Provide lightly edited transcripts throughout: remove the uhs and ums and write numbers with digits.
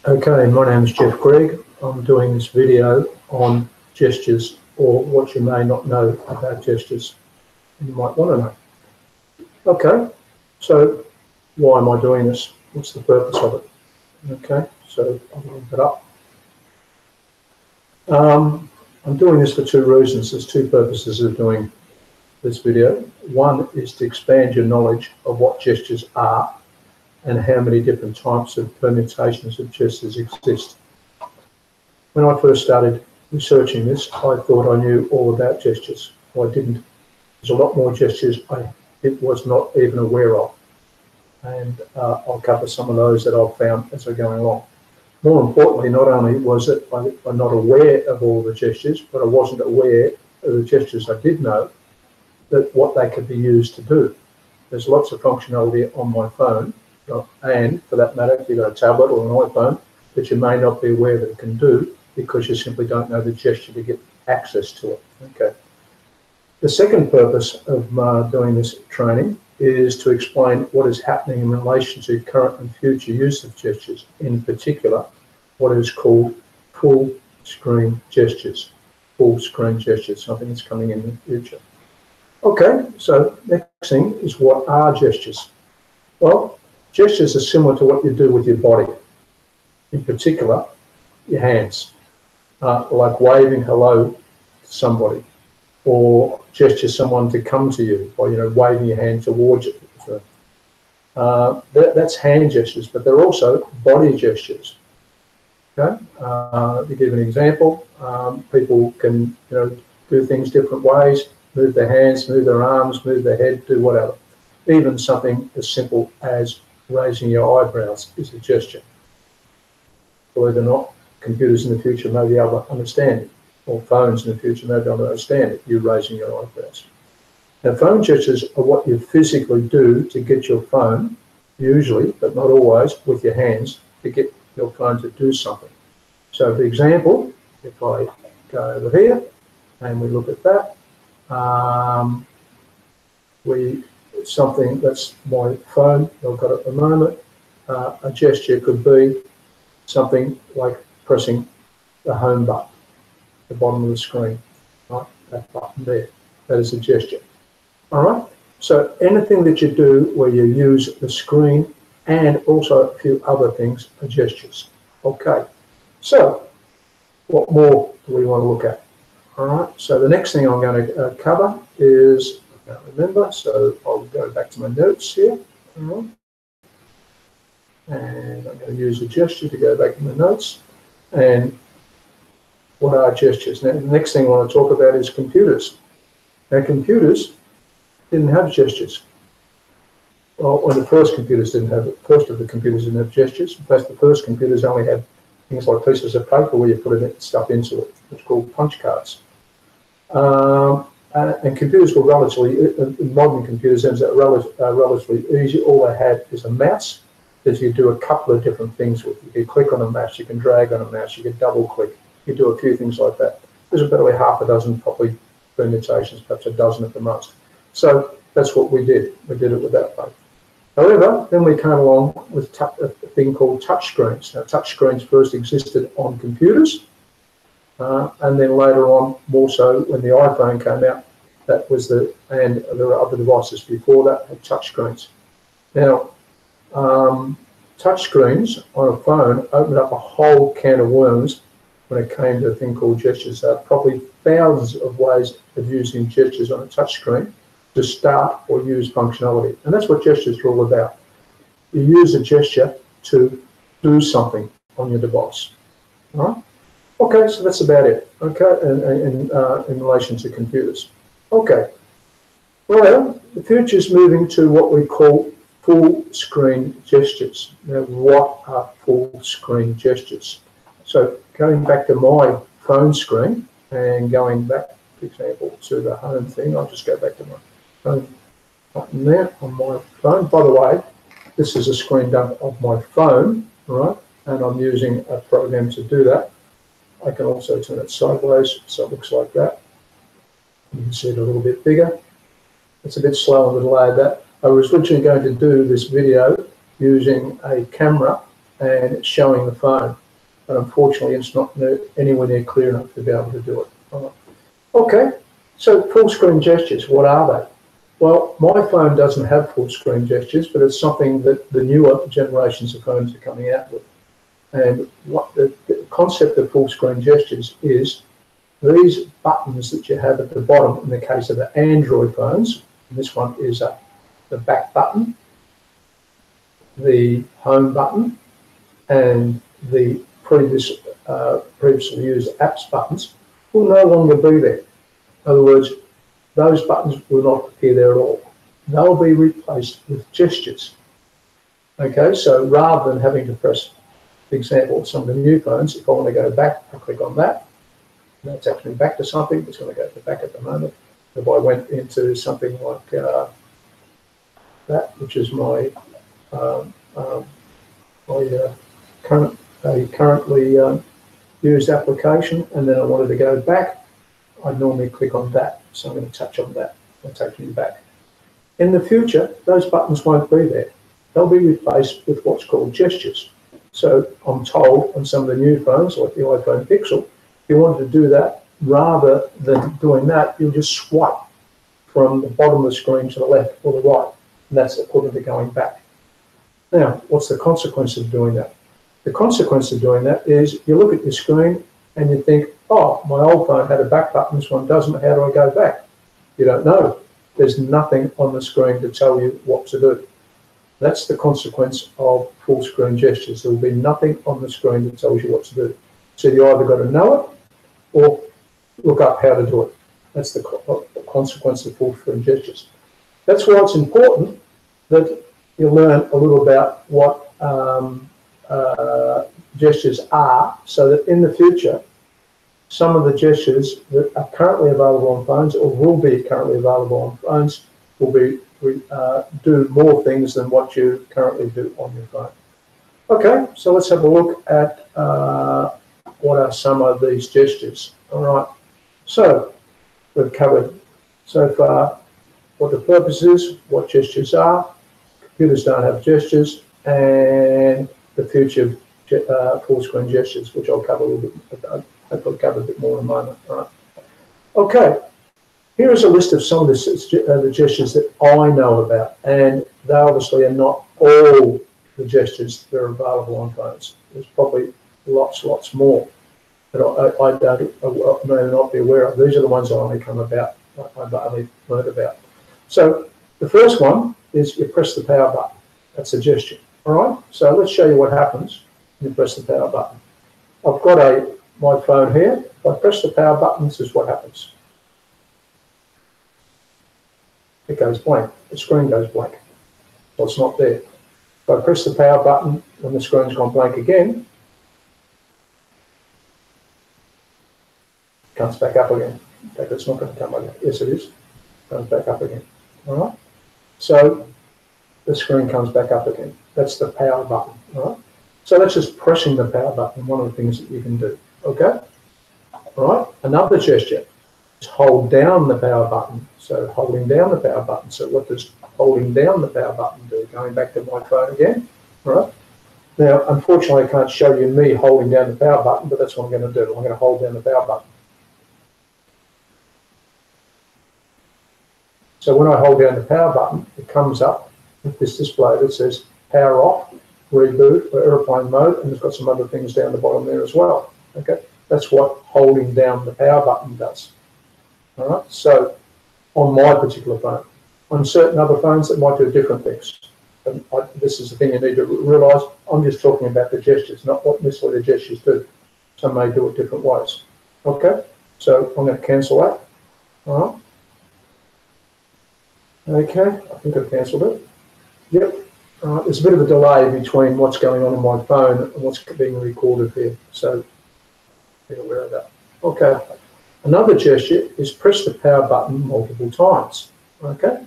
Okay, my name is Jeff Gregg. I'm doing this video on gestures, or what you may not know about gestures and you might want to know. Okay, so why am I doing this? What's the purpose of it? Okay, so I'll link it up. I'm doing this for two reasons. There's two purposes of doing this video. One is to expand your knowledge of what gestures are and how many different types of permutations of gestures exist. When I first started researching this, I thought I knew all about gestures. Well, I didn't. There's a lot more gestures I was not even aware of. And I'll cover some of those that I've found as we're going along. More importantly, not only was it I'm not aware of all the gestures, but I wasn't aware of the gestures I did know, that what they could be used to do. There's lots of functionality on my phone, and for that matter, if you've got a tablet or an iPhone, that you may not be aware that it can do because you simply don't know the gesture to get access to it. Okay. The second purpose of doing this training is to explain what is happening in relation to current and future use of gestures, in particular, what is called full screen gestures. Full screen gestures, something that's coming in the future. Okay, so next thing is, what are gestures? Well, gestures are similar to what you do with your body, in particular, your hands, like waving hello to somebody, or gesture someone to come to you, or waving your hand towards it. That's hand gestures, but they're also body gestures. Okay, to give an example, people can do things different ways, move their hands, move their arms, move their head, do whatever. Even something as simple as raising your eyebrows is a gesture. Believe it or not, computers in the future may be able to understand it, or phones in the future may be able to understand it, you raising your eyebrows. Now, phone gestures are what you physically do to get your phone, usually, but not always, with your hands, to get your phone to do something. So, for example, if I go over here and we look at that, something that's my phone I've got at the moment. A gesture could be something like pressing the home button at the bottom of the screen, right? That button there. That is a gesture. All right. So anything that you do where you use the screen and also a few other things are gestures. Okay. So what more do we want to look at? All right. So the next thing I'm going to cover is, I can't remember, so I'll go back to my notes here. All right. And I'm going to use a gesture to go back to my notes. And what are gestures? Now, the next thing I want to talk about is computers. Now, computers didn't have gestures. Well, when the first computers didn't have it, first of the computers didn't have gestures. In fact, the first computers only had things like pieces of paper where you put stuff into it, which are called punch cards. And computers were modern computers are relatively easy. All they had is a mouse that you do a couple of different things with. You can click on a mouse, you can drag on a mouse, you can double click, you do a few things like that. There's about half a dozen probably permutations, perhaps a dozen at the most. So that's what we did. We did it with that way. However, then we came along with a thing called touchscreens. Now, touchscreens first existed on computers, and then later on, more so when the iPhone came out, and there were other devices before that had touchscreens. Now, touchscreens on a phone opened up a whole can of worms when it came to a thing called gestures. There are probably thousands of ways of using gestures on a touchscreen to start or use functionality. And that's what gestures are all about. You use a gesture to do something on your device. All right? Okay, so that's about it. Okay, in relation to computers. Okay. Well, the future is moving to what we call full screen gestures. Now, what are full screen gestures? So going back to my phone screen and going back, for example, to the home thing, I'll just go back to my phone button there on my phone. By the way, this is a screen dump of my phone, right? And I'm using a program to do that. I can also turn it sideways, so it looks like that. You can see it a little bit bigger. It's a bit slow on the delay of that. I was originally going to do this video using a camera and it's showing the phone. But unfortunately, it's not anywhere near clear enough to be able to do it. Okay, so full screen gestures, what are they? Well, my phone doesn't have full screen gestures, but it's something that the newer generations of phones are coming out with. And what the concept of full screen gestures is these buttons that you have at the bottom in the case of the Android phones. And this one is the back button, the home button, and the previously used apps buttons will no longer be there. In other words, those buttons will not appear there at all. They'll be replaced with gestures. Okay, so rather than having to press, for example, some of the new phones, if I want to go back, I click on that. That's actually back to something. It's going to go to back at the moment. If I went into something like that, which is my currently used application, and then I wanted to go back, I'd normally click on that. So I'm going to touch on that and take me back. In the future, those buttons won't be there. They'll be replaced with what's called gestures. So I'm told on some of the new phones, like the iPhone Pixel, if you wanted to do that, rather than doing that, you'll just swipe from the bottom of the screen to the left or the right. And that's equivalent to going back. Now, what's the consequence of doing that? The consequence of doing that is you look at your screen and you think, oh, my old phone had a back button, this one doesn't, how do I go back? You don't know. There's nothing on the screen to tell you what to do. That's the consequence of full screen gestures. There will be nothing on the screen that tells you what to do. So you either got to know it or look up how to do it. That's the consequence of full screen gestures. That's why it's important that you learn a little about what gestures are, so that in the future, some of the gestures that are currently available on phones or will be currently available on phones will be do more things than what you currently do on your phone. Okay, so let's have a look at what are some of these gestures. All right, so we've covered so far what the purpose is, what gestures are. Computers don't have gestures, and the future of full screen gestures, which I'll cover a little bit. Hopefully cover a bit more in a moment. All right. Okay, here is a list of some of the gestures that I know about, and they obviously are not all the gestures that are available on phones. There's probably lots more that I may not be aware of. These are the ones I only I've only learned about. So the first one is you press the power button. That's a gesture. All right. So let's show you what happens when you press the power button. I've got my phone here. If I press the power button, this is what happens. It goes blank. The screen goes blank. Well, it's not there. If I press the power button, when the screen's gone blank again, it comes back up again. In fact, it's not going to come again. Yes, it is. It comes back up again. All right. So the screen comes back up again. That's the power button. All right. So that's just pressing the power button. One of the things that you can do. Okay. All right. Another gesture is hold down the power button. So holding down the power button. So what does holding down the power button do? Going back to my phone again. All right. Now, unfortunately, I can't show you me holding down the power button, but that's what I'm going to do. I'm going to hold down the power button. So when I hold down the power button, it comes up with this display that says power off, reboot, or airplane mode, and it's got some other things down the bottom there as well. Okay, that's what holding down the power button does. All right, so on my particular phone, on certain other phones that might do different things. And this is the thing you need to realise. I'm just talking about the gestures, not what necessarily the gestures do. Some may do it different ways. Okay, so I'm going to cancel that. All right. Okay, I think I've cancelled it. Yep. There's a bit of a delay between what's going on my phone and what's being recorded here, so be aware of that. Okay. Another gesture is press the power button multiple times. Okay.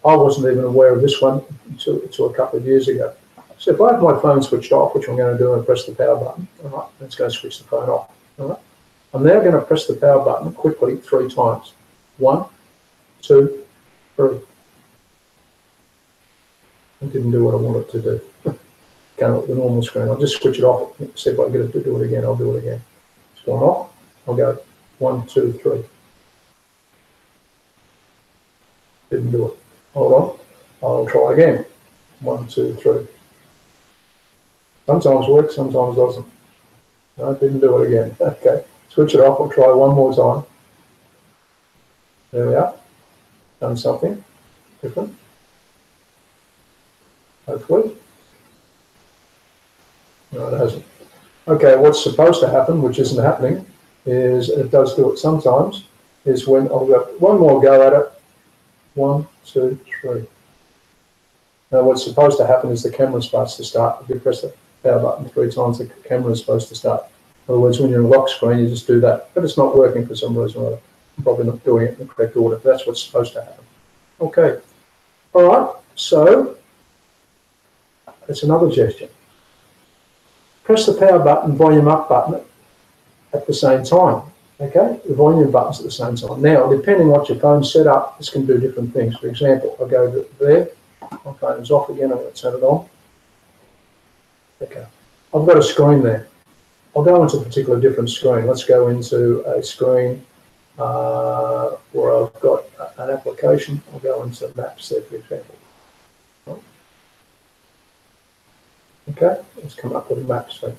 I wasn't even aware of this one until a couple of years ago. So if I have my phone switched off, which I'm going to do, and press the power button, all right, let's go switch the phone off. All right. I'm now going to press the power button quickly 3 times. 1, 2, 3. It didn't do what I wanted to do. going with the normal screen. I'll just switch it off, see if I can get it to do it again. I'll do it again. It's gone off. I'll go 1, 2, 3. Didn't do it. Hold on. I'll try again. 1, 2, 3. Sometimes works, sometimes doesn't. No, didn't do it again. Okay. Switch it off. I'll try one more time. There we are. Done something different. Hopefully. No, it hasn't. Okay, what's supposed to happen, which isn't happening, is it does do it sometimes, is when I'll go one more go at it. 1, 2, 3. Now what's supposed to happen is the camera's supposed to start. If you press the power button 3 times, the camera's supposed to start. In other words, when you're in a lock screen, you just do that. But it's not working for some reason or other. I'm probably not doing it in the correct order. But that's what's supposed to happen. Okay. All right. So it's another gesture. Press the power button, volume up button at the same time. Okay, the volume buttons at the same time. Now, depending on what your phone's set up, this can do different things. For example, I'll go there. My phone is off again. I'm going to turn it on. Okay, I've got a screen there. I'll go into a particular different screen. Let's go into a screen where I've got an application. I'll go into Maps there, for example. Okay, let's come up with a map screen.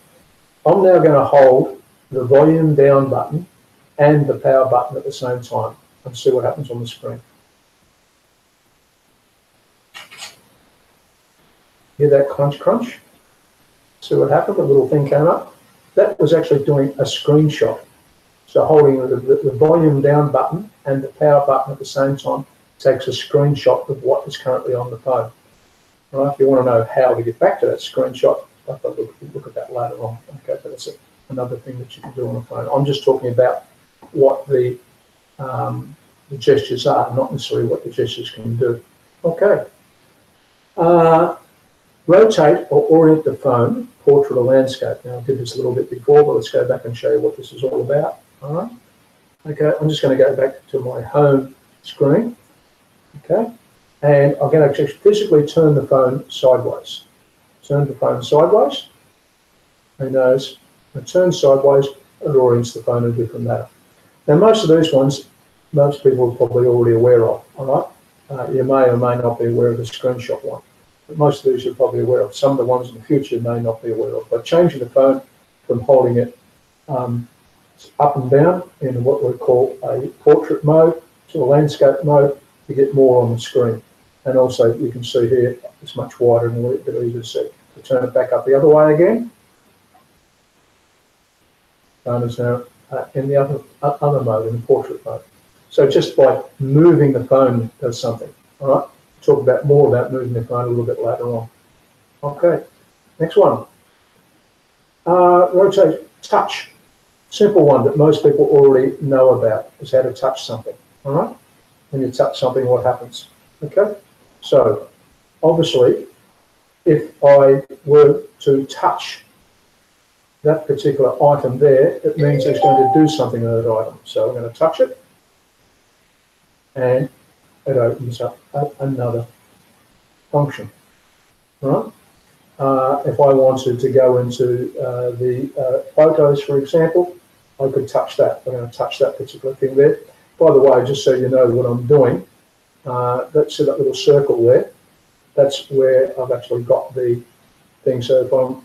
I'm now going to hold the volume down button and the power button at the same time and see what happens on the screen. Hear that crunch, crunch? See what happened? The little thing came up. That was actually doing a screenshot. So holding the volume down button and the power button at the same time takes a screenshot of what is currently on the phone. Right, if you want to know how to get back to that screenshot, I'll look at that later on. Okay, but that's another thing that you can do on the phone. I'm just talking about what the gestures are, not necessarily what the gestures can do. Okay. Rotate or orient the phone, portrait or landscape. Now, I did this a little bit before, but let's go back and show you what this is all about. All right. Okay, I'm just going to go back to my home screen. Okay. And I'm going to actually physically turn the phone sideways. Turn the phone sideways. Who knows? When it turns sideways, it orients the phone in a different manner. Now, most of these ones, most people are probably already aware of. All right. You may or may not be aware of the screenshot one. But most of these you're probably aware of. Some of the ones in the future you may not be aware of. But changing the phone from holding it up and down in what we call a portrait mode to a landscape mode, you get more on the screen. And also you can see here, it's much wider and a little bit easier to see. To turn it back up the other way again, phone is now in the other mode, in the portrait mode. So just by moving the phone does something. All right, talk about more about moving the phone a little bit later on. Okay, next one. Rotate, touch. Simple one that most people already know about is how to touch something. All right, when you touch something, what happens? Okay, so obviously, if I were to touch that particular item there, it means it's going to do something with that item. So I'm going to touch it, and it opens up another function. Right? If I wanted to go into the photos, for example, I could touch that. I'm going to touch that particular thing there. By the way, just so you know what I'm doing, that's that little circle there. That's where I've actually got the thing. So if I'm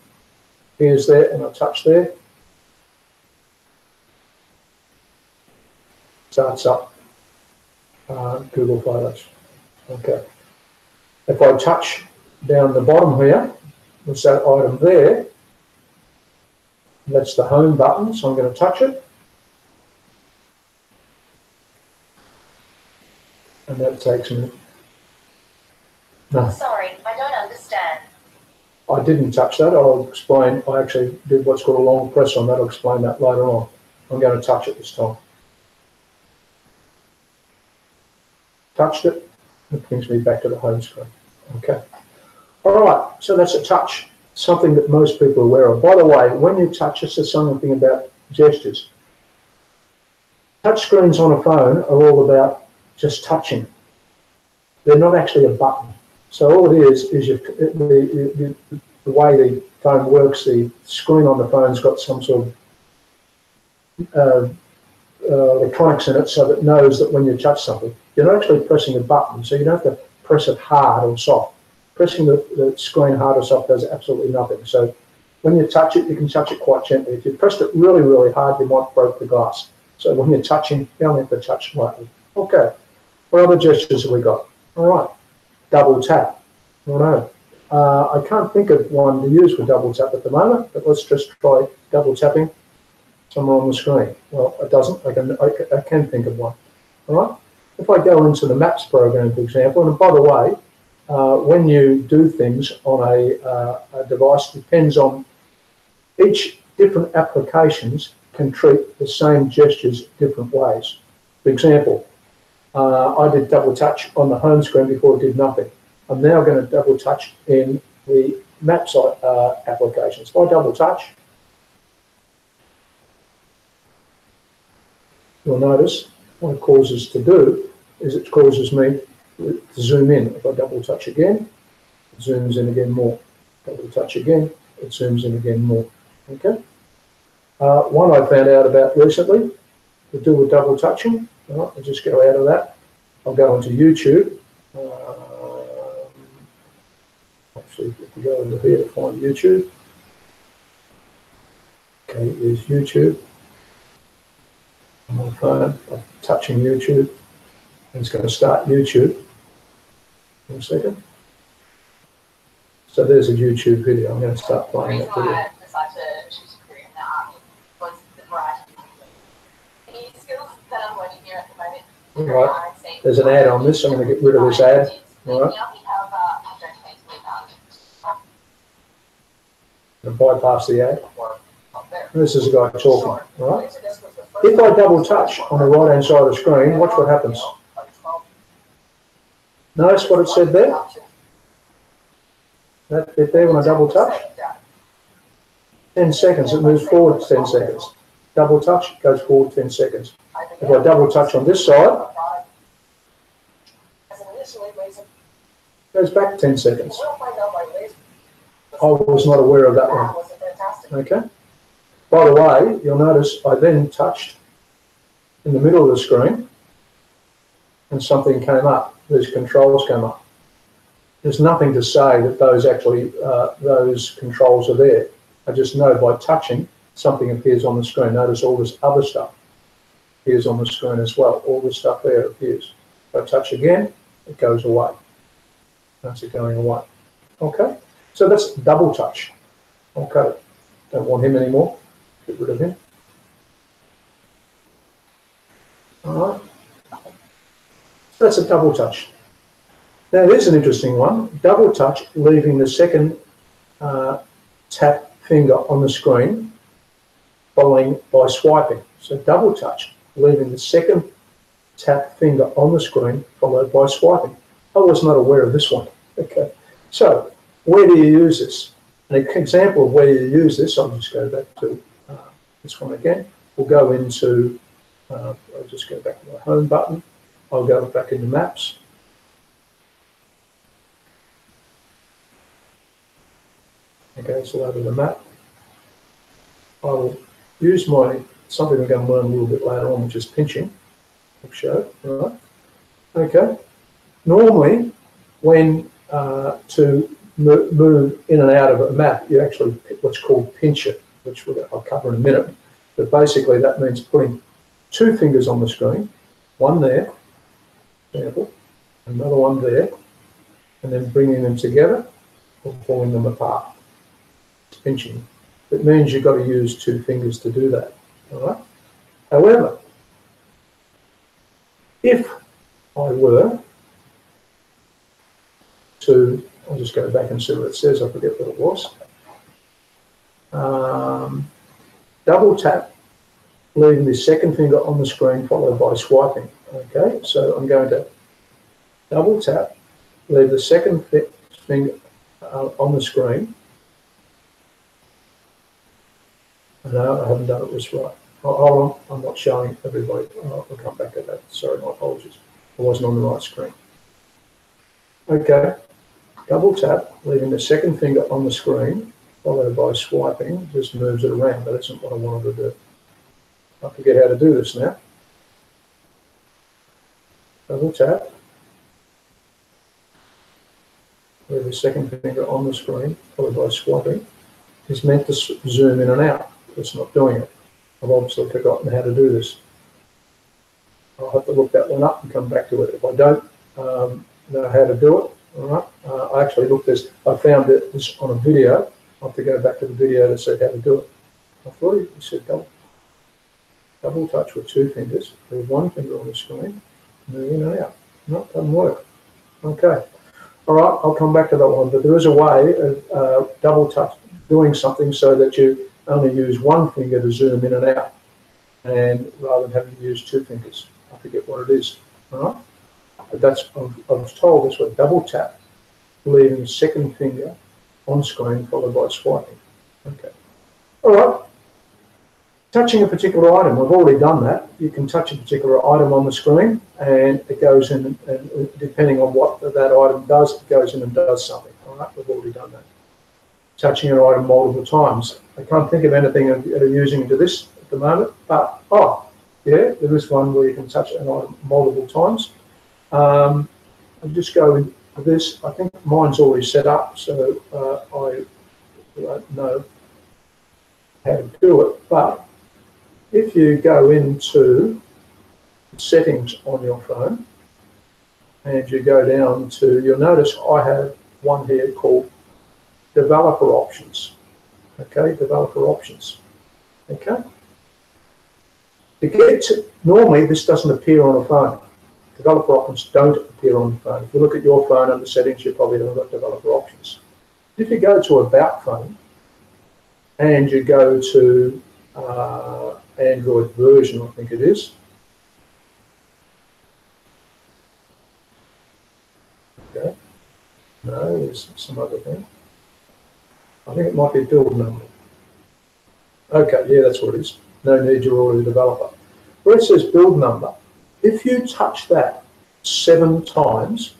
here's there and I touch there, starts up Google Photos. Okay. If I touch down the bottom here, what's that item there? That's the home button, so I'm going to touch it. And that takes me. No. Sorry, I don't understand. I didn't touch that. I'll explain. I actually did what's called a long press on that. I'll explain that later on. I'm going to touch it this time. Touched it. It brings me back to the home screen. Okay. All right. So that's a touch. Something that most people are aware of. By the way, when you touch, this is something about gestures. Touch screens on a phone are all about just touching. They're not actually a button. So all it is the the way the phone works, the screen on the phone's got some sort of electronics in it, so that it knows that when you touch something, you're not actually pressing a button, so you don't have to press it hard or soft. Pressing the screen hard or soft does absolutely nothing. So when you touch it, you can touch it quite gently. If you pressed it really, really hard, you might break the glass. So when you're touching, you only have to touch lightly. Okay, what other gestures have we got? All right, double tap. I know. I can't think of one to use for double tap at the moment, but let's just try double tapping somewhere on the screen. Well, it doesn't. I can think of one. All right. If I go into the Maps program, for example, and by the way, when you do things on a device, depends on each different applications can treat the same gestures different ways. For example, I did double touch on the home screen before it did nothing. I'm now going to double touch in the Maps applications. If I double touch, you'll notice what it causes to do is it causes me to zoom in. If I double touch again, it zooms in again more. Double touch again, it zooms in again more. Okay. One I found out about recently to do with double touching. All right, I'll just go out of that. I'll go into YouTube. Actually, if you go into here to find YouTube. Okay, here's YouTube. On my phone, I'm touching YouTube. And it's going to start YouTube. In a second. So there's a YouTube video. I'm going to start playing that video. I decided to choose a career in the army was the variety of the skills that I'm learning here at the moment. Right. There's an ad on this. I'm going to get rid of this ad. All right. And bypass the ad. This is a guy talking. All right. If I double touch on the right hand side of the screen, watch what happens. Notice what it said there? That bit there when I double touch? 10 seconds, it moves forward 10 seconds. Double touch, it goes forward 10 seconds. If I double touch on this side, it goes back 10 seconds. I was not aware of that one. Okay. By the way, you'll notice I then touched in the middle of the screen and something came up. These controls came up. There's nothing to say that those actually, those controls are there. I just know by touching, something appears on the screen. Notice all this other stuff appears on the screen as well. All this stuff there appears. If I touch again, it goes away. That's it going away. Okay, so that's double touch. Okay, don't want him anymore. Get rid of him. All right. So that's a double touch. Now here's an interesting one. Double touch, leaving the second tap finger on the screen, following by swiping. So double touch, leaving the second tap finger on the screen, followed by swiping. I was not aware of this one. Okay. So where do you use this? An example of where you use this, I'll just go back to this one again. We'll go into, I'll just go back to my home button. I'll go back into Maps. Okay, so over the map. I'll use something we're going to learn a little bit later on, which is pinching. I'll show, right? Okay. Normally, when to move in and out of a map, you actually what's called pinch it, which I'll cover in a minute. But basically, that means putting two fingers on the screen, one there, example, another one there, and then bringing them together or pulling them apart. It's pinching. It means you've got to use two fingers to do that. All right. However, if I were to, I'll just go back and see what it says. I forget what it was. Double tap, leaving the second finger on the screen, followed by swiping. Okay, so I'm going to double tap, leave the second finger on the screen. No, I haven't done it this right. Hold on, I'm not showing everybody. I'll come back to that. Sorry, my apologies. I wasn't on the right screen. Okay, double tap, leaving the second finger on the screen, followed by swiping, just moves it around. That isn't what I wanted to do. I forget how to do this now. Double tap. Leave the second finger on the screen, followed by swiping. It's meant to zoom in and out. It's not doing it. I've obviously forgotten how to do this. I'll have to look that one up and come back to it. If I don't know how to do it, all right. I actually looked this. I found this on a video. I have to go back to the video to see how to do it. I thought he said double touch with two fingers. Leave one finger on the screen, move in and out. No, it doesn't work. Okay. All right, I'll come back to that one. But there is a way of double touch, doing something so that you only use one finger to zoom in and out, and rather than having to use two fingers. I forget what it is. All right. But that's, I was told this was double tap, leaving the second finger on screen followed by swiping. Okay. All right. Touching a particular item, we've already done that. You can touch a particular item on the screen and it goes in, and depending on what that item does, it goes in and does something. All right, we've already done that. Touching an item multiple times. I can't think of anything using to this at the moment, but, oh, yeah, there is one where you can touch an item multiple times. I'll just go into this. I think mine's already set up, so I don't know how to do it, but if you go into settings on your phone and you go down to, you'll notice I have one here called developer options. Okay, developer options. Okay. To get to, normally this doesn't appear on a phone. Developer options don't appear on the phone. If you look at your phone under settings, you probably haven't got developer options. If you go to About Phone and you go to Android version, I think it is. Okay. No, there's some other thing. I think it might be build number. Okay, yeah, that's what it is. No need, you're already a developer. Where it says build number, if you touch that 7 times,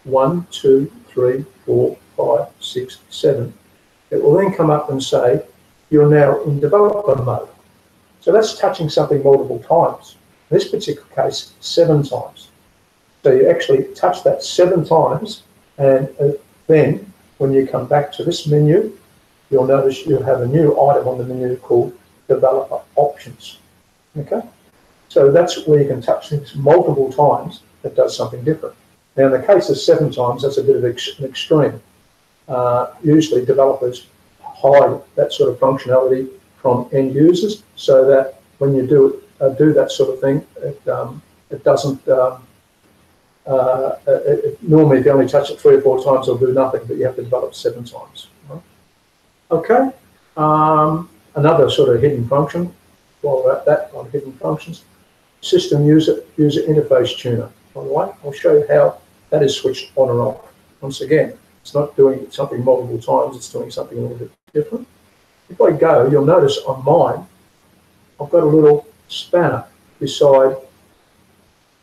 1, 2, 3, 4, 5, 6, 7, it will then come up and say, you're now in developer mode. So that's touching something multiple times. In this particular case, 7 times. So you actually touch that 7 times, and then when you come back to this menu, you'll notice you have a new item on the menu called Developer Options. Okay? So that's where you can touch things multiple times that does something different. Now, in the case of 7 times, that's a bit of an extreme. Usually developers hide that sort of functionality from end users so that when you do that sort of thing, it doesn't, normally if you only touch it 3 or 4 times, it'll do nothing, but you have to develop 7 times. Right? Okay, another sort of hidden function, while we're at that on hidden functions, system user interface tuner. By the way, I'll show you how that is switched on and off. Once again, it's not doing something multiple times, it's doing something a little bit different. If I go, you'll notice on mine, I've got a little spanner beside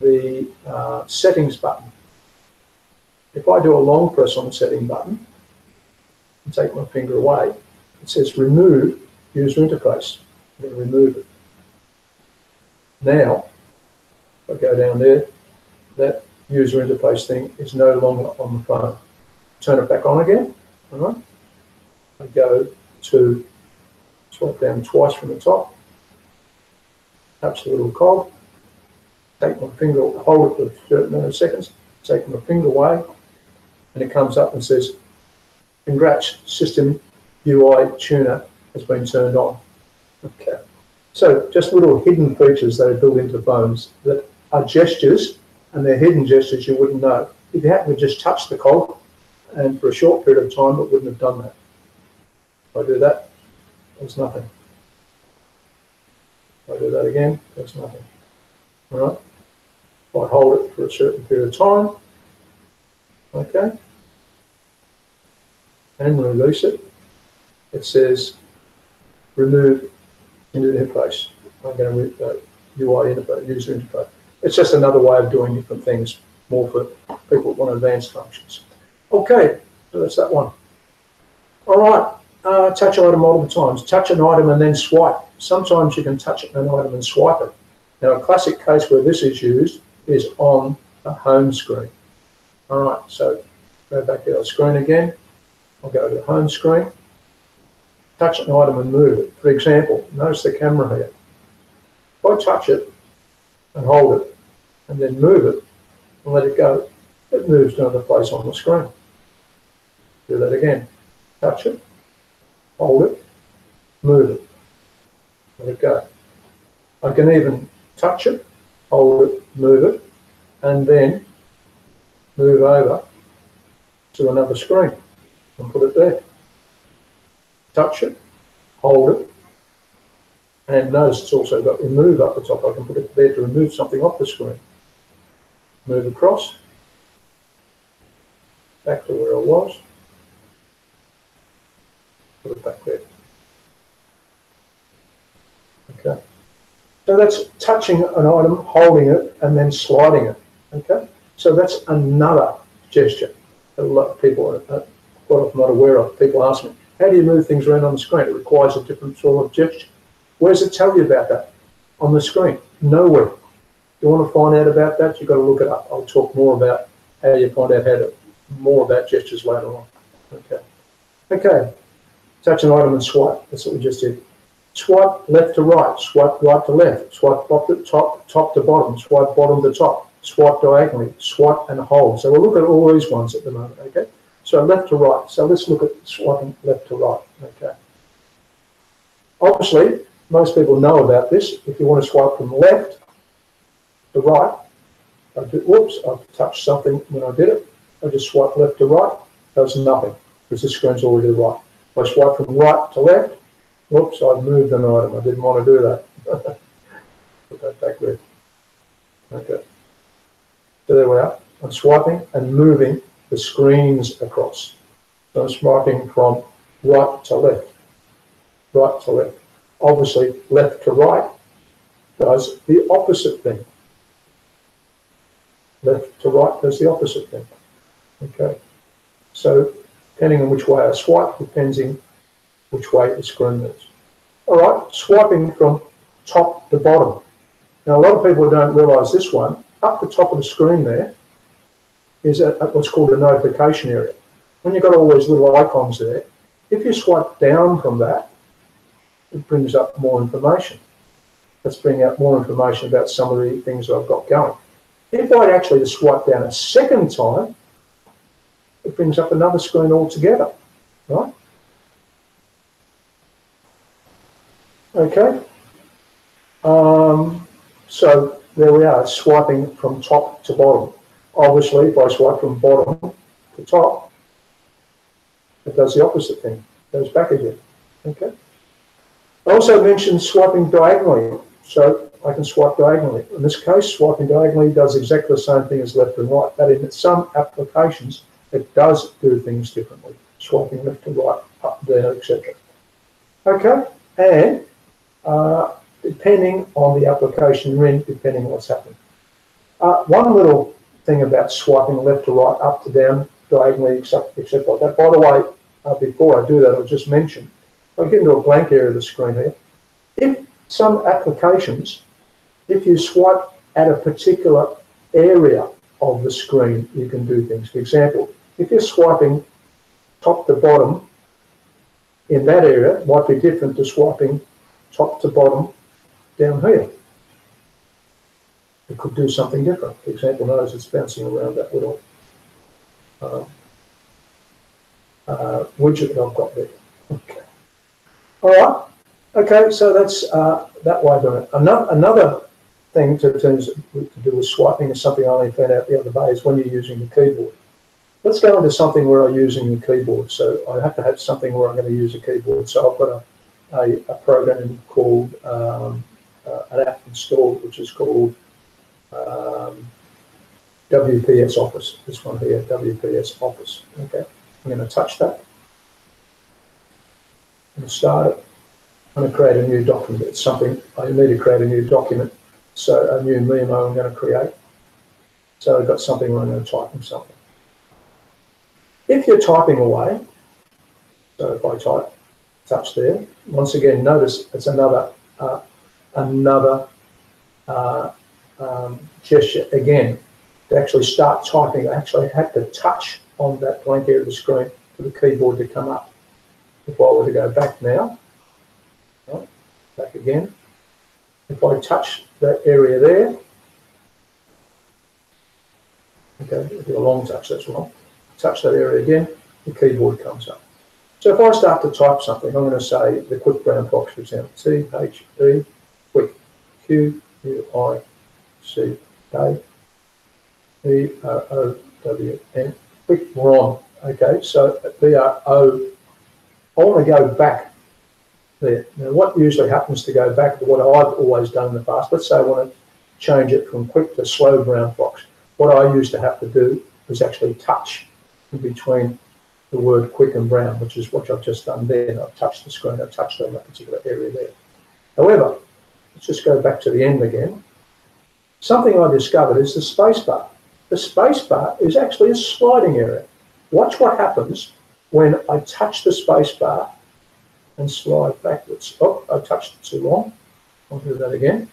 the settings button. If I do a long press on the setting button and take my finger away, it says remove user interface. I'm going to remove it. Now, if I go down there, that user interface thing is no longer on the phone. Turn it back on again. All right. I go to swipe down twice from the top, touch the little cog, take my finger, hold it for 30 milliseconds, take my finger away, and it comes up and says, congrats, System UI Tuner has been turned on. Okay. So just little hidden features that are built into phones that are gestures, and they're hidden gestures you wouldn't know. If you happen to just touch the cog, and for a short period of time, it wouldn't have done that. If I do that, there's nothing. If I do that again, there's nothing. All right. If I hold it for a certain period of time, okay, and release it, it says remove interface. I'm going to UI interface, user interface. It's just another way of doing different things, more for people that want advanced functions. Okay, so that's that one. All right, touch item multiple times. Touch an item and then swipe. Sometimes you can touch an item and swipe it. Now, a classic case where this is used is on the home screen. All right, so go back to our screen again. I'll go to the home screen. Touch an item and move it. For example, notice the camera here. If I touch it and hold it and then move it and let it go, it moves to another place on the screen. Do that again. Touch it, hold it, move it, let it go. I can even touch it, hold it, move it, and then move over to another screen and put it there. Touch it, hold it, and notice it's also got remove up the top. I can put it there to remove something off the screen. Move across, back to where I was, put it back there. Okay. So that's touching an item, holding it, and then sliding it. Okay. So that's another gesture that a lot of people are quite often not aware of. People ask me, how do you move things around on the screen? It requires a different sort of gesture. Where does it tell you about that? On the screen? Nowhere. You want to find out about that, you've got to look it up. I'll talk more about how you find out more about gestures later on. Okay. Okay. Touch an item and swipe. That's what we just did. Swipe left to right. Swipe right to left. Swipe top to bottom. Swipe bottom to top. Swipe diagonally. Swipe and hold. So we'll look at all these ones at the moment. Okay. So left to right. So let's look at swiping left to right. Okay. Obviously, most people know about this. If you want to swipe from left to right, I've touched something when I did it. I just swipe left to right. Does nothing because the screen's already to the right. If I swipe from right to left, whoops, I've moved an item. I didn't want to do that. Put that back there. Okay. So there we are. I'm swiping and moving the screens across. So I'm swiping from right to left. Right to left. Obviously, left to right does the opposite thing. Left to right does the opposite thing. Okay. So depending on which way I swipe, depends on which way the screen moves. All right, swiping from top to bottom. Now, a lot of people don't realise this one. Up the top of the screen there is what's called a notification area. When you've got all these little icons there, if you swipe down from that, it brings up more information. Let's bring out more information about some of the things that I've got going. If I actually swipe down a second time, it brings up another screen altogether, right? Okay. So there we are, swiping from top to bottom. Obviously, if I swipe from bottom to top, it does the opposite thing. It goes back again. Okay. I also mentioned swiping diagonally. So I can swipe diagonally. In this case, swiping diagonally does exactly the same thing as left and right, but in some applications, it does do things differently. Swiping left to right, up, down, etc. Okay, and depending on the application you're in, depending on what's happening. One little thing about swiping left to right, up to down, diagonally, etc. like that. By the way, before I do that, I'll just mention, I'll get into a blank area of the screen here. If some applications, if you swipe at a particular area of the screen, you can do things. For example, if you're swiping top to bottom in that area, it might be different to swiping top to bottom down here. It could do something different. For example, notice it's bouncing around that little widget that I've got there. Okay. All right. Okay, so that's that way of doing it. Another thing to do with swiping is something I only found out the other day is when you're using the keyboard. Let's go into something where I'm using the keyboard. So I have to have something where I'm going to use a keyboard. So I've got a program called an app installed, which is called WPS Office. This one here, WPS Office. Okay, I'm going to touch that. I'm going to start it. I'm going to create a new document. It's something I need to create a new document. So a new memo I'm going to create. So I've got something where I'm going to type in something. If you're typing away, So if I touch there, once again, notice it's another gesture again. To actually start typing, I actually had to touch on that blank area of the screen for the keyboard to come up. If I were to go back now, right, back again, if I touch that area there, okay, do a long touch, that's wrong. Touch that area again, the keyboard comes up. So if I start to type something, I'm going to say the quick brown fox, for example, T-H-E, quick, Q-U-I-C-K, B-R-O-W-N, quick Ron. Okay, so B-R-O, I want to go back there. Now, what usually happens to go back to what I've always done in the past, let's say I want to change it from quick to slow brown fox. What I used to have to do was actually touch in between the word quick and brown, which is what I've just done there. I've touched the screen, I've touched on that particular area there. However, let's just go back to the end again. Something I discovered is the space bar. The space bar is actually a sliding area. Watch what happens when I touch the space bar and slide backwards. Oh, I touched it too long. I'll do that again.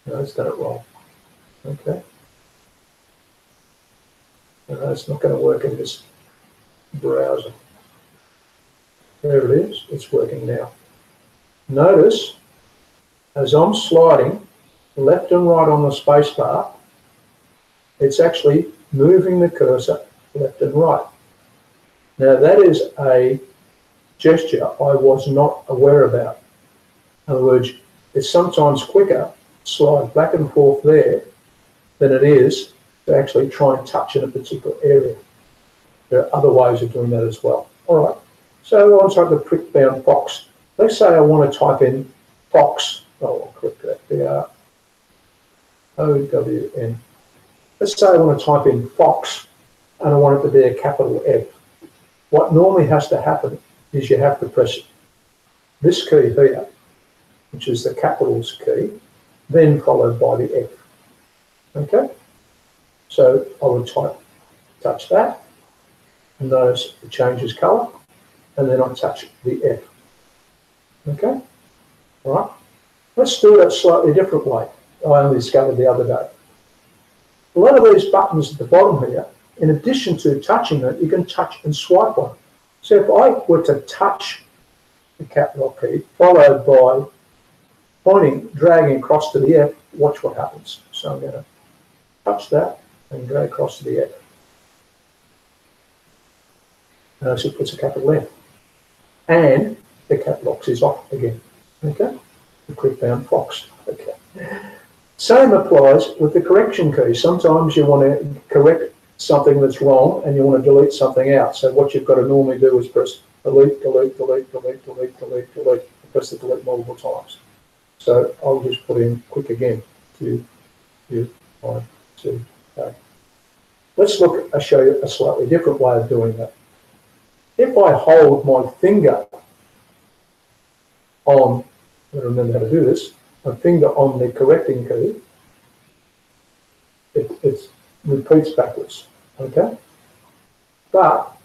No, it's done it wrong. Okay. No, it's not going to work in this browser. There it is. It's working now. Notice, as I'm sliding left and right on the space bar, it's actually moving the cursor left and right. Now that is a gesture I was not aware about. In other words, it's sometimes quicker to slide back and forth there than it is to actually try and touch in a particular area. There are other ways of doing that as well. All right, so I'll type the quick brown fox. Let's say I want to type in fox. Oh, I'll correct that. B-R-O-W-N. Let's say I want to type in fox and I want it to be a capital F. What normally has to happen is you have to press this key here, which is the capitals key, then followed by the F. Okay? So I would touch that, and notice it changes colour, and then I touch the F. Okay? All right? Let's do it a slightly different way. I only discovered the other day. A lot of these buttons at the bottom here, in addition to touching it, you can touch and swipe on it. So if I were to touch the capital key, followed by pointing, dragging across to the F, watch what happens. So I'm going to touch that and drag across to the F. Notice it puts a capital F. And the cap box is off again. Okay? The quick brown fox. Okay. Same applies with the correction key. Sometimes you want to correct something that's wrong and you want to delete something out. So what you've got to normally do is press delete, delete, delete, delete, delete, delete, delete, and press the delete multiple times. So I'll just put in quick again. Let's show you a slightly different way of doing that. If I hold my finger on, I remember how to do this, my finger on the correcting key, it repeats backwards, okay? But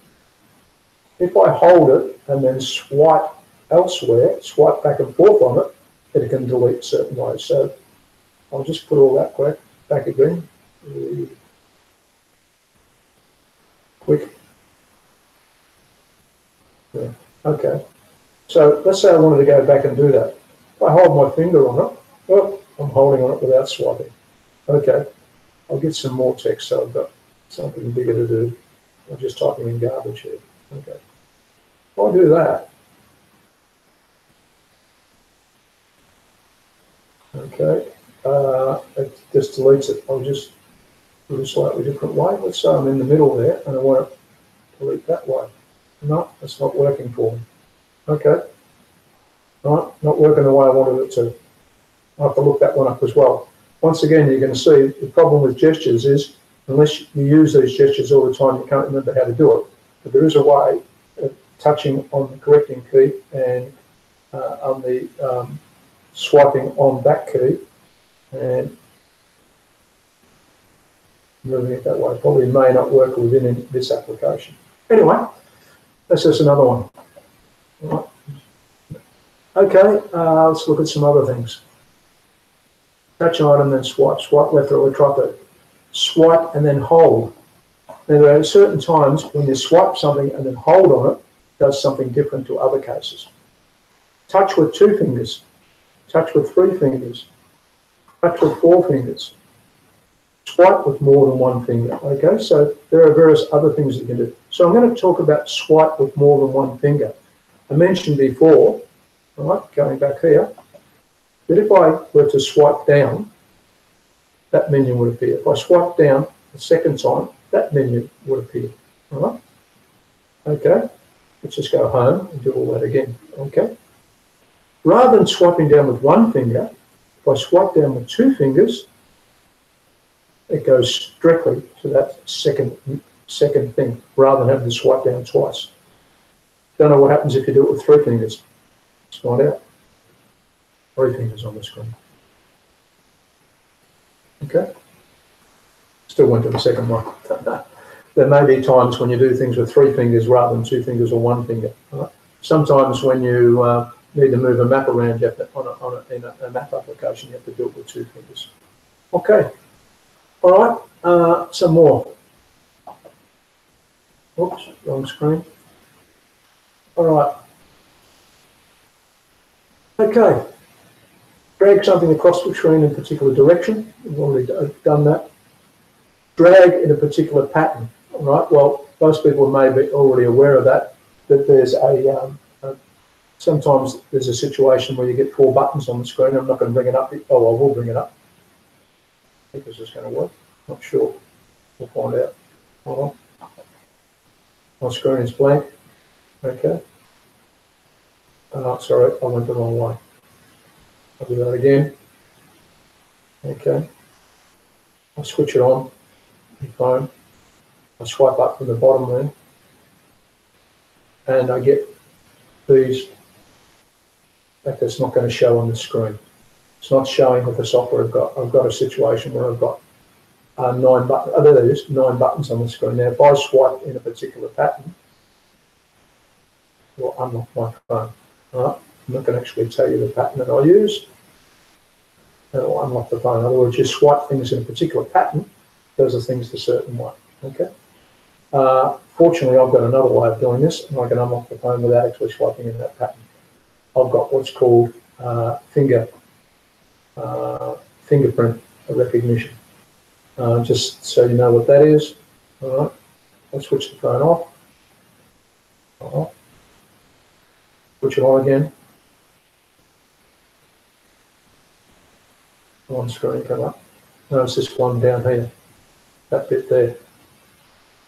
if I hold it and then swipe elsewhere, swipe back and forth on it, it can delete certain ways. So I'll just put all that back again. Quick. Yeah. Okay. So let's say I wanted to go back and do that. If I hold my finger on it, well, I'm holding on it without swiping. Okay. I'll get some more text so I've got something bigger to do. I'm just typing in garbage here. Okay. If I do that, okay, it just deletes it. I'll just do a slightly different way. Let's say I'm in the middle there and I want to delete that way. No, it's not working for me. Okay. Right, not working the way I wanted it to. I'll have to look that one up as well. Once again, you're going to see the problem with gestures is unless you use these gestures all the time, you can't remember how to do it. But there is a way of touching on the correcting key and on the swiping on that key and moving it that way. Probably may not work within this application. Anyway, That's just another one. All right. Okay, let's look at some other things. Touch item, then swipe. Swipe left or try to swipe and then hold. Now, there are certain times when you swipe something and then hold on it, does something different to other cases. Touch with 2 fingers. Touch with 3 fingers. Touch with 4 fingers. Swipe with more than 1 finger. Okay, so there are various other things you can do. So I'm going to talk about swipe with more than 1 finger. I mentioned before, all right, going back here, that if I were to swipe down, that menu would appear. If I swipe down the second time, that menu would appear. All right? Okay, let's just go home and do all that again. Okay. Rather than swiping down with 1 finger, if I swipe down with 2 fingers, it goes directly to that second thing, rather than having to swipe down twice. Don't know what happens if you do it with 3 fingers. Let's find out. 3 fingers on the screen. Okay. Still went to the second one. There may be times when you do things with 3 fingers rather than 2 fingers or 1 finger. Right? Sometimes when you need to move a map around, you have to, in a map application, you have to do it with 2 fingers. Okay. All right. Some more. Oops, wrong screen. All right. Okay. Drag something across the screen in a particular direction. We've already done that. Drag in a particular pattern. All right. Well, most people may be already aware of that. That there's sometimes there's a situation where you get 4 buttons on the screen. I'm not going to bring it up. Oh, I will bring it up. I think this is going to work. Not sure. We'll find out. Hold on. My screen is blank. Okay. Sorry, I went the wrong way. I'll do that again. Okay. I'll switch it on. The phone. I swipe up from the bottom there. And I get these. In fact, it's not going to show on the screen. It's not showing with the software I've got. I've got a situation where I've got 9 buttons. Oh, there it is, 9 buttons on the screen. Now, if I swipe in a particular pattern, it will unlock my phone. All right. I'm not going to actually tell you the pattern that I use. And it will unlock the phone. In other words, you swipe things in a particular pattern, those are things a certain way. Okay. Fortunately, I've got another way of doing this, and I can unlock the phone without actually swiping in that pattern. I've got what's called fingerprint recognition. Just so you know what that is. All right. I'll switch the phone off. Switch it on again. On screen come up. Notice this one down here. That bit there.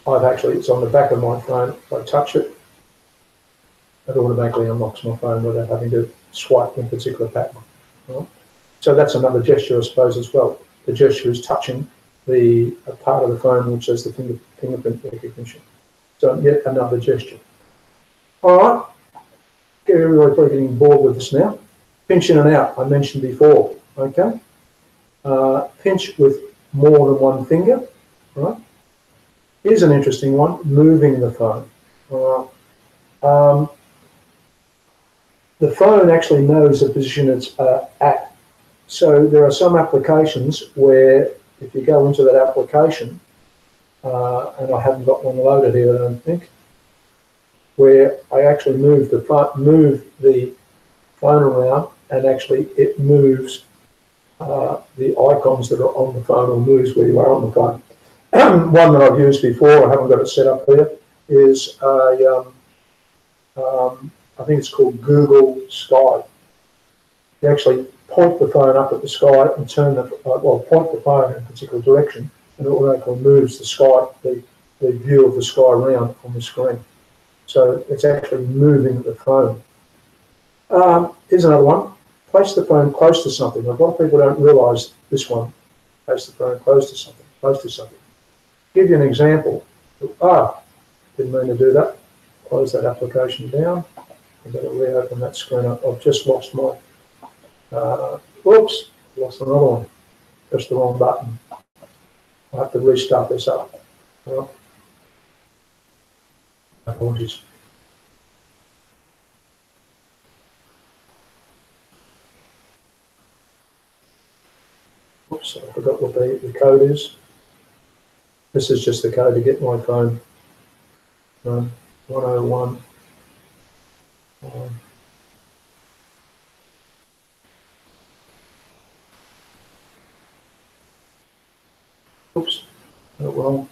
It's on the back of my phone. If I touch it, it automatically unlocks my phone without having to swipe in a particular pattern. Right? So that's another gesture, I suppose, as well. The gesture is touching the part of the phone which has the fingerprint recognition. So yet another gesture. All right. Everybody's probably getting bored with this now. Pinch in and out, I mentioned before. Okay. Pinch with more than 1 finger. Right. Here's an interesting one, moving the phone. All right. The phone actually knows the position it's at. So there are some applications where if you go into that application, and I haven't got one loaded here, I don't think, where I actually move the phone around, and actually it moves the icons that are on the phone, or moves where you are on the phone. One that I've used before, I haven't got it set up here, is I think it's called Google Sky. You actually point the phone up at the sky and point the phone in a particular direction, and it automatically moves the sky, the view of the sky around on the screen. So it's actually moving the phone. Here's another one. Place the phone close to something. A lot of people don't realise this one. Place the phone close to something. Close to something. Give you an example. Didn't mean to do that. Close that application down. I've got to reopen that screen up. I've just lost my. Oops, lost another one. Pressed the wrong button. I have to restart this up. Well, apologies. Oops, I forgot what the code is. This is just the code to get my phone. 101. Oops, got it wrong.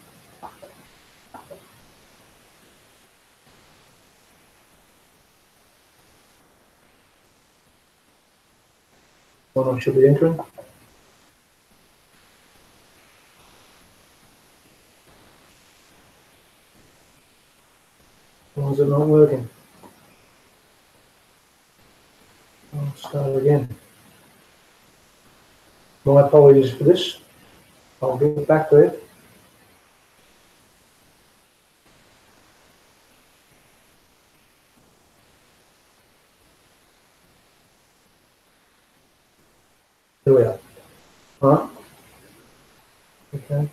One I should be entering. Why is it not working? I'll start again. My apologies for this. I'll get back to it. Here we are. All right. Okay.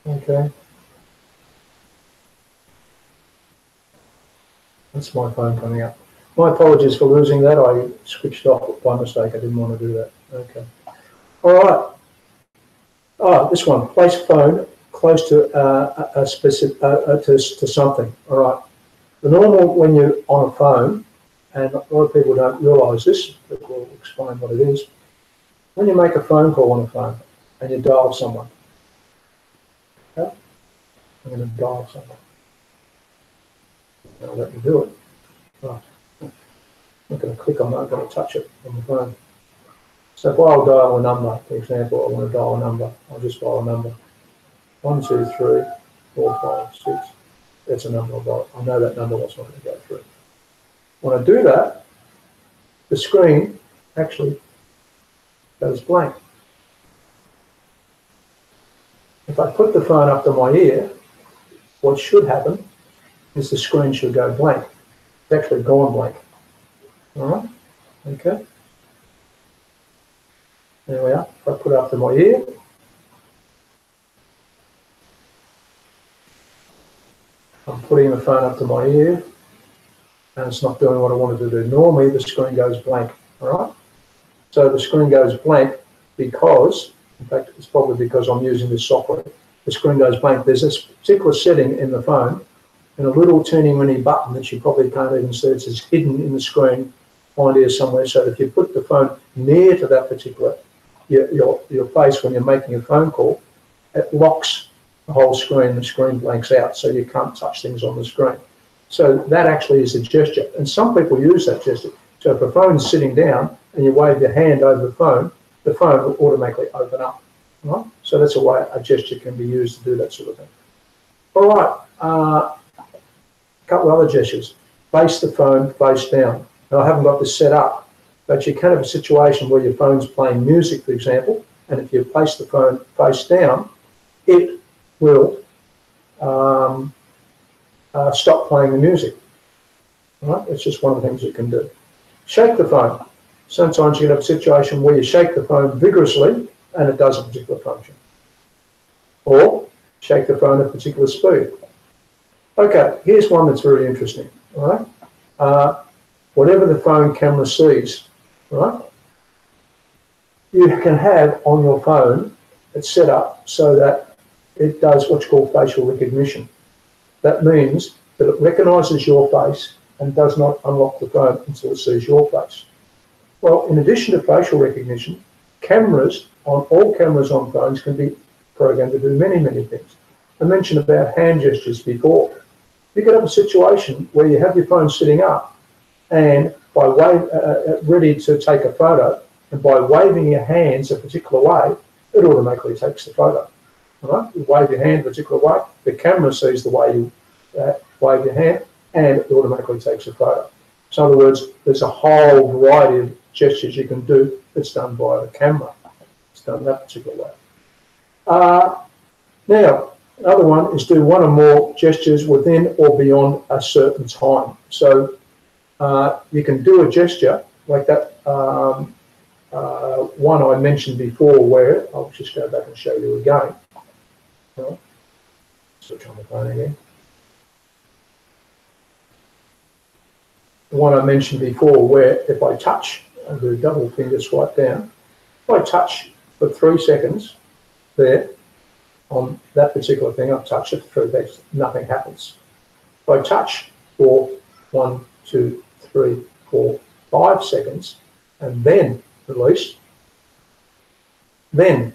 Okay. That's my phone coming up. My apologies for losing that. I switched off by mistake. I didn't want to do that. Okay. All right. Oh, this one. Place phone close to a specific to something. All right. The normal when you're on a phone, and a lot of people don't realise this, but we'll explain what it is. When you make a phone call on a phone and you dial someone, okay? I'm going to dial someone. I'll let me do it. Right. I'm not going to click on that, I'm going to touch it on the phone. So if I'll dial a number, for example, I want to dial a number, I'll just dial a number. 1, 2, 3, 4, 5, 6. That's a number I've got. I know that number was not going to go through. When I do that, the screen actually goes blank. If I put the phone up to my ear, what should happen is the screen should go blank. It's actually gone blank. All right? Okay. There we are. If I put it up to my ear, I'm putting the phone up to my ear, and it's not doing what I wanted to do. Normally, the screen goes blank. All right? So the screen goes blank because, in fact, it's probably because I'm using this software. The screen goes blank. There's this particular setting in the phone, and a little teeny-weeny button that you probably can't even see. It's hidden in the screen behind here somewhere. So if you put the phone near to that particular, your face when you're making a phone call, it locks the whole screen. The screen blanks out, so you can't touch things on the screen. So that actually is a gesture, and some people use that gesture. So if a phone's sitting down and you wave your hand over the phone will automatically open up. Right? So that's a way a gesture can be used to do that sort of thing. All right, a couple of other gestures. Face the phone face down. Now I haven't got this set up, but you can have a situation where your phone's playing music, for example, and if you place the phone face down, it will stop playing the music. All right? It's just one of the things you can do. Shake the phone. Sometimes you can have a situation where you shake the phone vigorously and it does a particular function. Or shake the phone at a particular speed. Okay, here's one that's very interesting. All right? Whatever the phone camera sees, right? You can have on your phone, it's set up so that it does what's called facial recognition. That means that it recognises your face and does not unlock the phone until it sees your face. Well, in addition to facial recognition, all cameras on phones can be programmed to do many, many things. I mentioned about hand gestures before. You could have a situation where you have your phone sitting up and by ready to take a photo, and by waving your hands a particular way, it automatically takes the photo. All right? You wave your hand a particular way, the camera sees the way you wave your hand, and it automatically takes a photo. So in other words, there's a whole variety of gestures you can do that's done by the camera. It's done that particular way. Now, another one is do one or more gestures within or beyond a certain time. So you can do a gesture like that one I mentioned before where, I'll just go back and show you again. Switch on the phone again. one I mentioned before, where if I touch and do double finger swipe down, if I touch for 3 seconds there on that particular thing, I've touched it for 3 seconds, nothing happens. If I touch for 1, 2, 3, 4, 5 seconds and then release, then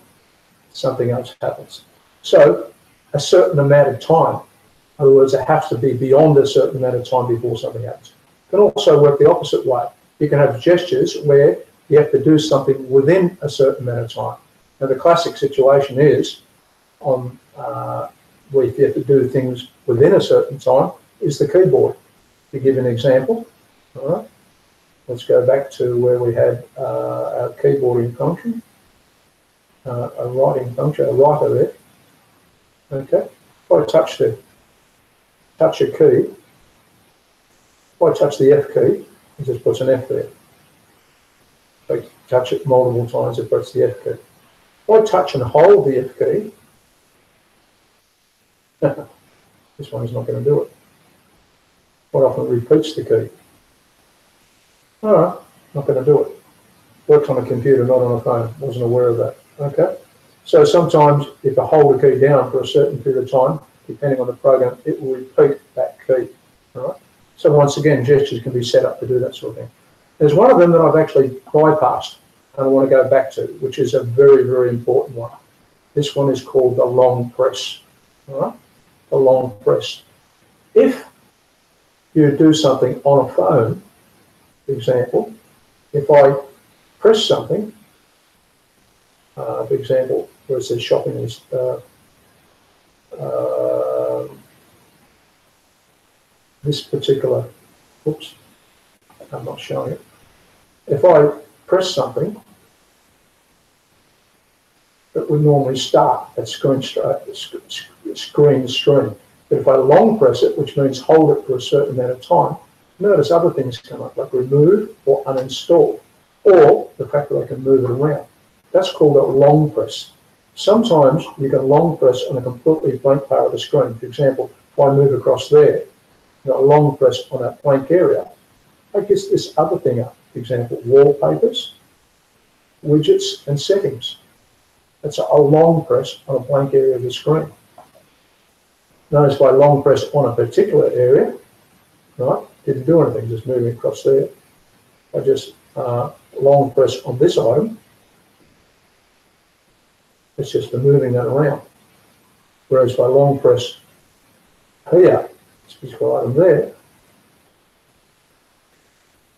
something else happens. So a certain amount of time, in other words, it has to be beyond a certain amount of time before something happens. It can also work the opposite way. You can have gestures where you have to do something within a certain amount of time. Now the classic situation is on where you have to do things within a certain time is the keyboard. To give an example, all right, let's go back to where we had our keyboarding function, a writing function, a writer there. Okay, if I touch a key, if I touch the F key, it just puts an F there. If I touch it multiple times, it puts the F key. If I touch and hold the F key, this one is not going to do it. Quite often repeats the key. All right, not going to do it. Works on a computer, not on a phone. Wasn't aware of that. Okay. So sometimes if I hold a key down for a certain period of time, depending on the program, it will repeat that key. All right. So once again, gestures can be set up to do that sort of thing. There's one of them that I've actually bypassed and I want to go back to, which is a very, very important one. This one is called the long press. All right. The long press. If you do something on a phone, for example, if I press something, for example, where it says shopping list, this particular, oops, I'm not showing it. If I press something, it would normally start at screen stream. But if I long press it, which means hold it for a certain amount of time, notice other things come up, like remove or uninstall, or the fact that I can move it around. That's called a long press. Sometimes you can long press on a completely blank part of the screen. For example, if I move across there, a long press on that blank area, I guess this other thing up. For example, wallpapers, widgets, and settings. That's a long press on a blank area of the screen. Notice if I long press on a particular area, right, didn't do anything, just moving across there. I just long press on this item, it's just for moving that around. Whereas if I long press here, this particular item there,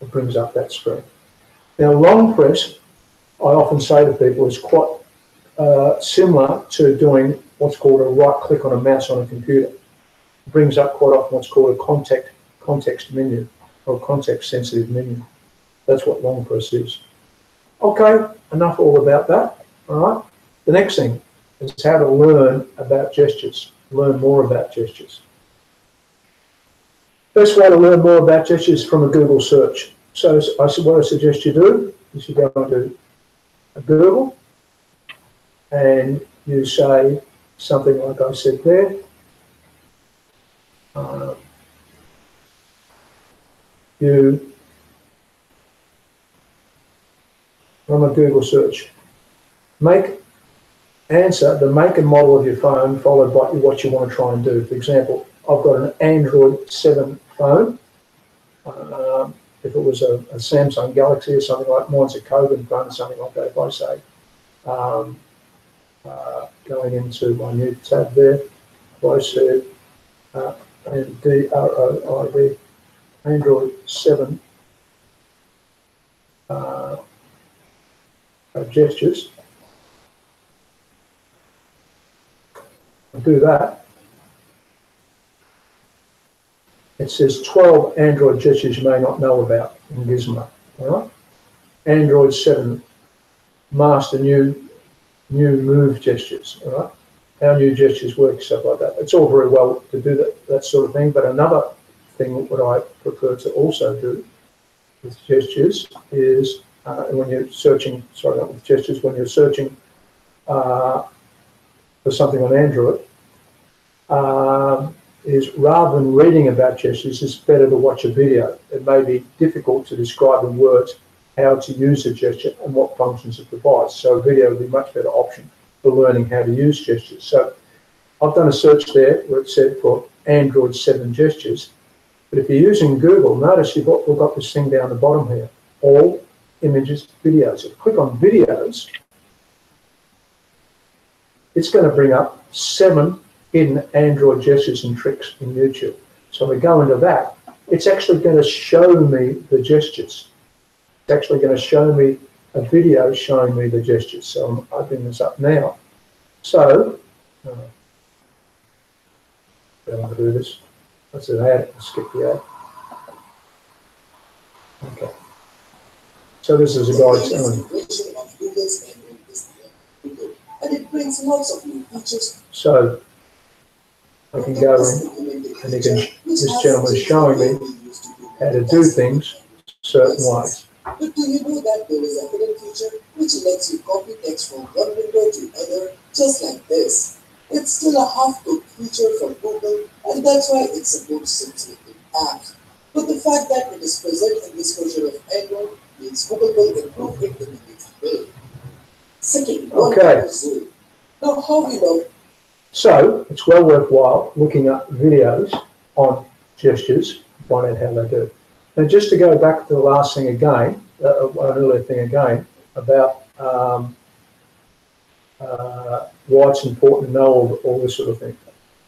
it brings up that screen. Now long press, I often say to people, is quite similar to doing what's called a right click on a mouse on a computer. It brings up quite often what's called a context menu or a context sensitive menu. That's what long press is. Okay, enough all about that. All right. The next thing is how to learn about gestures, learn more about gestures. Best way to learn more about gestures is from a Google search. So what I suggest you do is you go into Google and you say something like I said there. You from a Google search, answer the make and model of your phone followed by what you want to try and do. For example, I've got an Android 7 phone. If it was a Samsung Galaxy or something like mine's a Kogan phone or something like that, if I say, going into my new tab there, if I said Android 7 gestures, I'll do that. It says 12 Android gestures you may not know about in Gizmo. All right? Android 7 master new move gestures. All right? How new gestures work, stuff like that. It's all very well to do that sort of thing, but another thing what I prefer to also do with gestures is when you're searching, sorry, not with gestures, when you're searching for something on Android, is rather than reading about gestures, it's better to watch a video. It may be difficult to describe in words how to use a gesture and what functions it provides. So a video would be a much better option for learning how to use gestures. So I've done a search there where it said for Android 7 gestures. But if you're using Google, notice we've got this thing down the bottom here, all images, videos. If you click on videos, it's going to bring up 7 hidden Android gestures and tricks in YouTube. So we go into that. It's actually going to show me the gestures. It's actually going to show me a video showing me the gestures. So I'm opening this up now. So, I don't want to do this. That's an ad. I'll skip the ad. Okay. So this is a guy telling. And it brings lots of new features. So I can go in and this gentleman is showing me how to do things certain ways. But do you know that there is a hidden feature which lets you copy text from one window to another just like this? It's still a half-cooked feature from Google, and that's why it supports simply in apps. But the fact that it is present in this version of Android means Google will improve it in the next way. Second, okay. Now how we know? So it's well worthwhile looking up videos on gestures, find out how they do. And just to go back to the last thing again, an earlier thing again, about why it's important to know all this sort of thing.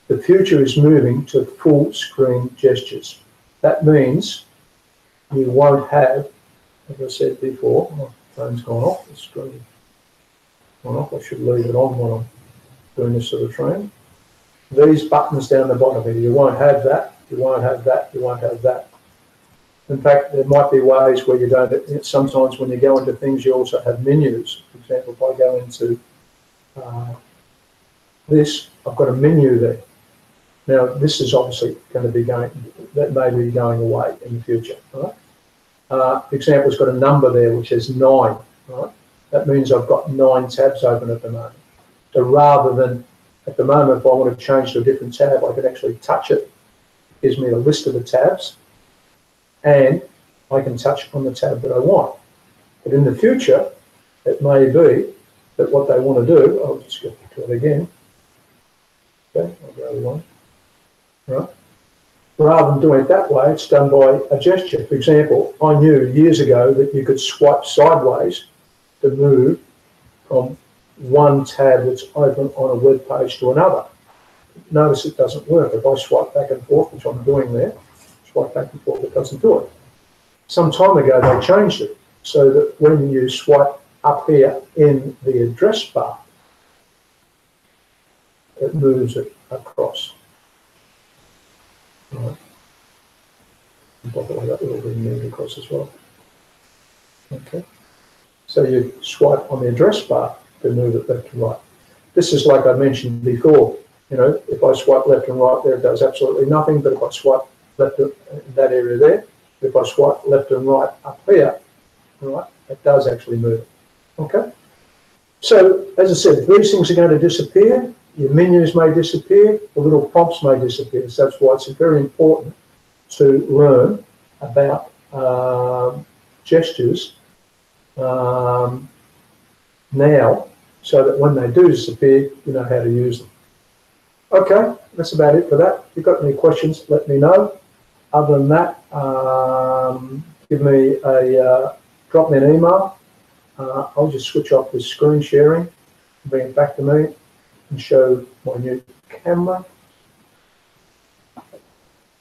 The future is moving to full screen gestures. That means you won't have, as I said before, my phone's gone off, the screen gone off, I should leave it on when I'm doing this sort of training. These buttons down the bottom here, you won't have that, you won't have that, you won't have that. In fact, there might be ways where you don't, sometimes when you go into things, you also have menus. For example, if I go into this, I've got a menu there. Now, this is obviously going to be going, that may be going away in the future, right? For example, it's got a number there which is 9, right? That means I've got 9 tabs open at the moment. So rather than, at the moment, if I want to change to a different tab, I can actually touch it. It gives me a list of the tabs, and I can touch on the tab that I want. But in the future, it may be that what they want to do, I'll just go to it again. Okay, I'll go to one. Right. Rather than doing it that way, it's done by a gesture. For example, I knew years ago that you could swipe sideways to move from one tab that's open on a web page to another. Notice it doesn't work. If I swipe back and forth, which I'm doing there, swipe back and forth, it doesn't do it. Some time ago, they changed it so that when you swipe up here in the address bar, it moves it across. Right. And by the way, that will be moved across as well. Okay. So you swipe on the address bar to move it left and right. This is like I mentioned before. You know, if I swipe left and right there, it does absolutely nothing. But if I swipe left in that area there, if I swipe left and right up here, right, it does actually move it. Okay. So as I said, these things are going to disappear. Your menus may disappear, the little prompts may disappear. So that's why it's very important to learn about gestures now, so that when they do disappear, you know how to use them. Okay, that's about it for that. If you've got any questions, let me know. Other than that, drop me an email. I'll just switch off this screen sharing, bring it back to me, and show my new camera.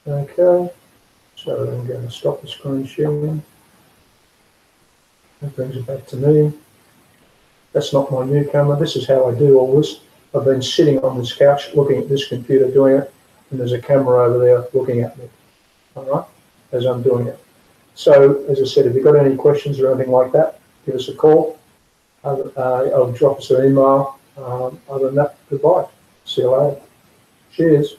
Okay, so I'm going to stop the screen sharing. That brings it back to me. That's not my new camera. This is how I do all this. I've been sitting on this couch looking at this computer doing it, and there's a camera over there looking at me, all right, as I'm doing it. So, as I said, if you've got any questions or anything like that, give us a call. I'll drop us an email. Other than that, goodbye. See you later. Cheers.